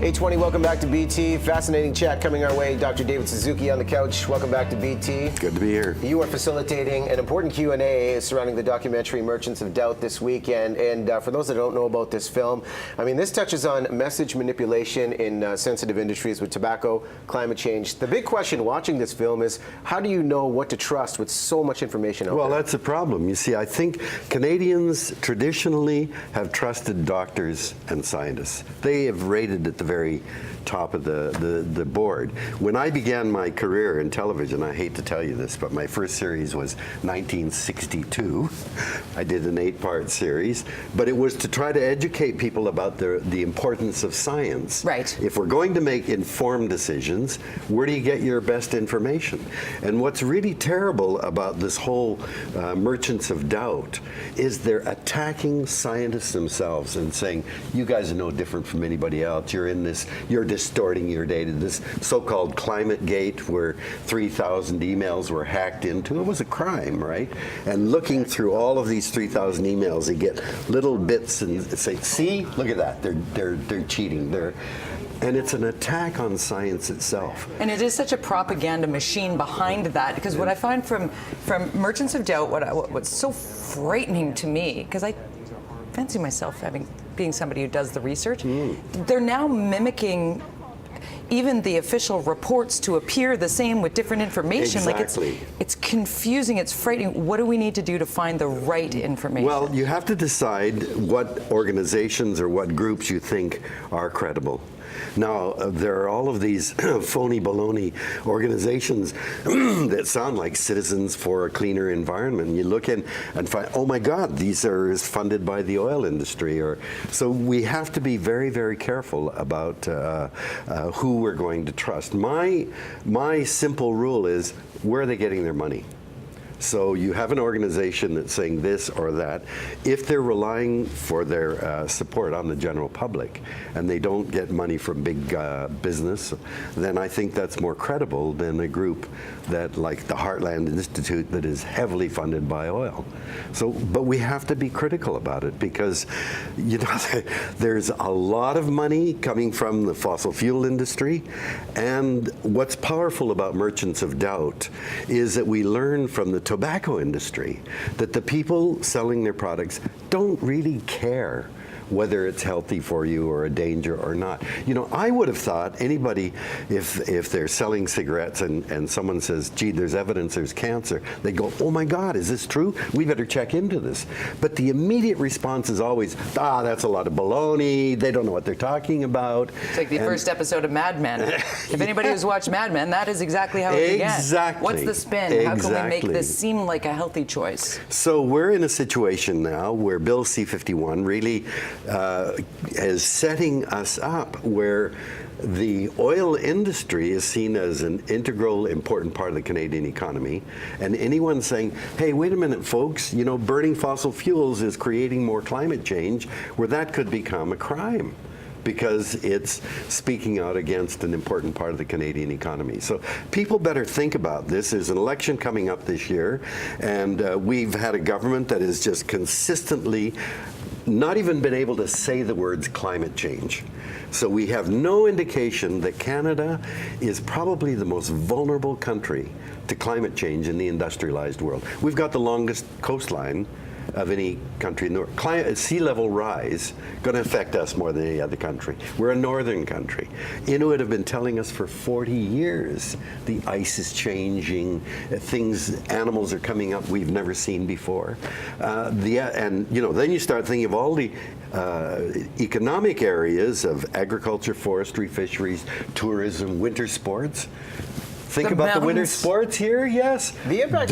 820, welcome back to BT. Fascinating chat coming our way. Dr. David Suzuki on the couch. Welcome back to BT. Good to be here. You are facilitating an important Q&A surrounding the documentary Merchants of Doubt this weekend. And for those that don't know about this film, I mean, this touches on message manipulation in sensitive industries with tobacco, climate change. The big question watching this film is, how do you know what to trust with so much information out there? Well, that's a problem. You see, I think Canadians traditionally have trusted doctors and scientists. They have rated at the very top of the board. When I began my career in television, I hate to tell you this, but my first series was 1962. I did an 8-part series, but it was to try to educate people about the importance of science. Right. If we're going to make informed decisions, where do you get your best information? And what's really terrible about this whole Merchants of Doubt is they're attacking scientists themselves and saying, you guys are no different from anybody else. You're in this, you're distorting your data. This so-called climate gate where 3,000 emails were hacked into, it was a crime, right? And looking through all of these 3,000 emails, they get little bits and say, see, look at that, they're cheating. And it's an attack on science itself. And it is such a propaganda machine behind that, because what I find from Merchants of Doubt, what's so frightening to me, because I fancy myself being somebody who does the research, they're now mimicking even the official reports to appear the same with different information. Exactly. Like it's confusing, it's frightening. What do we need to do to find the right information? Well, you have to decide what organizations or what groups you think are credible. Now, there are all of these phony baloney organizations that sound like Citizens for a Cleaner Environment. And you look in and find, oh my God, these are funded by the oil industry. So we have to be very, very careful about who we're going to trust. My simple rule is, where are they getting their money? So you have an organization that's saying this or that. If they're relying for their support on the general public and they don't get money from big business, then I think that's more credible than a group that, like the Heartland Institute, that is heavily funded by oil. So, but we have to be critical about it because, you know, there's a lot of money coming from the fossil fuel industry. And what's powerful about Merchants of Doubt is that we learn from the tobacco industry that the people selling their products don't really care whether it's healthy for you or a danger or not. You know, I would have thought anybody, if they're selling cigarettes and someone says, gee, there's evidence there's cancer, they go, oh my God, is this true? We better check into this. But the immediate response is always, that's a lot of baloney, they don't know what they're talking about. It's like the first episode of Mad Men. If anybody who's watched Mad Men, that is exactly how it began. Exactly. What's the spin? How can we make this seem like a healthy choice? So we're in a situation now where Bill C-51 really is setting us up where the oil industry is seen as an integral, important part of the Canadian economy, and anyone saying, hey, wait a minute, folks, you know, burning fossil fuels is creating more climate change, where that could become a crime, because it's speaking out against an important part of the Canadian economy. So people better think about this. There's an election coming up this year, and we've had a government that has just consistently not even been able to say the words climate change. So we have no indication that Canada is probably the most vulnerable country to climate change in the industrialized world. We've got the longest coastline of any country in the world. Sea level rise going to affect us more than any other country. We're a northern country. Inuit have been telling us for 40 years the ice is changing, animals are coming up we've never seen before. And you know, then you start thinking of all the economic areas of agriculture, forestry, fisheries, tourism, winter sports. Think about the winter sports here, yes. The impact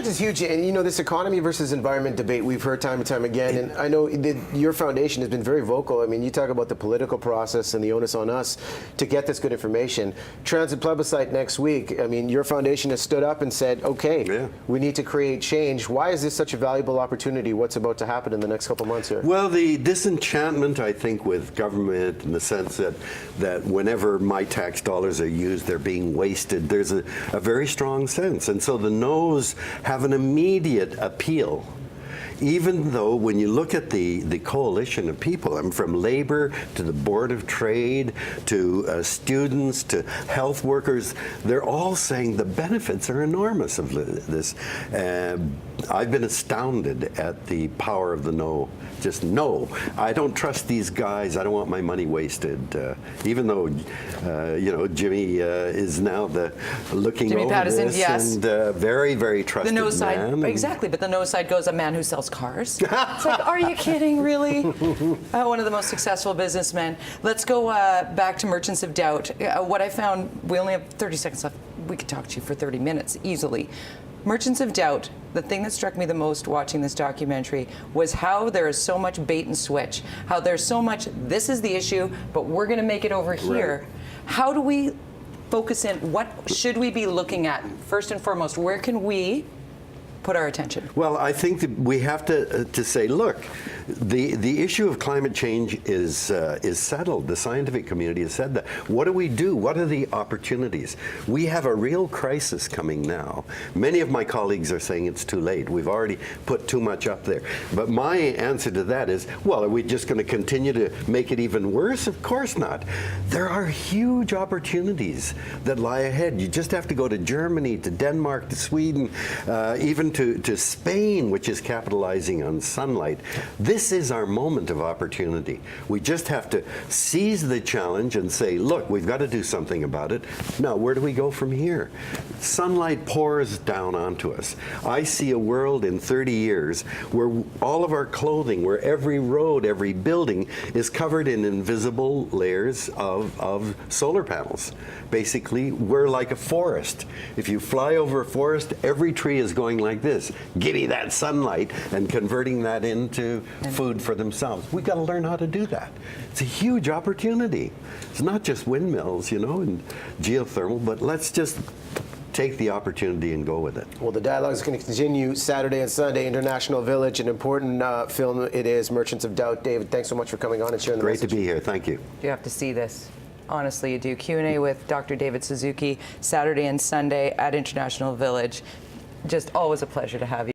is huge. And you know, this economy versus environment debate we've heard time and time again. And I know your foundation has been very vocal. I mean, you talk about the political process and the onus on us to get this good information. Transit plebiscite next week. I mean, your foundation has stood up and said, okay, we need to create change. Why is this such a valuable opportunity? What's about to happen in the next couple months here? Well, the disenchantment, I think, with government in the sense that whenever my tax dollars are used, they're being wasted. There's a very strong sense. And so the no's have an immediate appeal. even though when you look at the coalition of people, from labor to the Board of Trade to students to health workers, they're all saying the benefits are enormous of this. I've been astounded at the power of the no. Just no. I don't trust these guys. I don't want my money wasted. Even though, Jimmy is now looking Jimmy over Pattison, this, yes. and very, very trusted The no side, man. exactly. But the no side goes a man who sells cars. It's like, are you kidding, really? One of the most successful businessmen. Let's go back to Merchants of Doubt. What I found, we only have 30 seconds left. We could talk to you for 30 minutes easily. Merchants of Doubt, the thing that struck me the most watching this documentary was how there is so much bait and switch, how there's so much, this is the issue, but we're going to make it over here. Right. How do we focus in? What should we be looking at? First and foremost, where can we put our attention? Well, I think that we have to say, look, the issue of climate change is settled. The scientific community has said that. What do we do? What are the opportunities? We have a real crisis coming now. Many of my colleagues are saying it's too late. We've already put too much up there. But my answer to that is, well, are we just going to continue to make it even worse? Of course not. There are huge opportunities that lie ahead. You just have to go to Germany, to Denmark, to Sweden, even to Spain, which is capitalizing on sunlight. This is our moment of opportunity. We just have to seize the challenge and say, look, we've got to do something about it. Now, where do we go from here? Sunlight pours down onto us. I see a world in 30 years where all of our clothing, where every road, every building is covered in invisible layers of solar panels. Basically, we're like a forest. If you fly over a forest, every tree is going like this, getting that sunlight and converting that into food for themselves. We've got to learn how to do that. It's a huge opportunity. It's not just windmills, and geothermal, but let's just take the opportunity and go with it. Well, the dialogue is going to continue Saturday and Sunday. International Village, an important film it is. Merchants of Doubt. David, thanks so much for coming on and sharing the Great message. to be here. Thank you. You have to see this. Honestly, you do. Q&A with Dr. David Suzuki, Saturday and Sunday at International Village. Just always a pleasure to have you.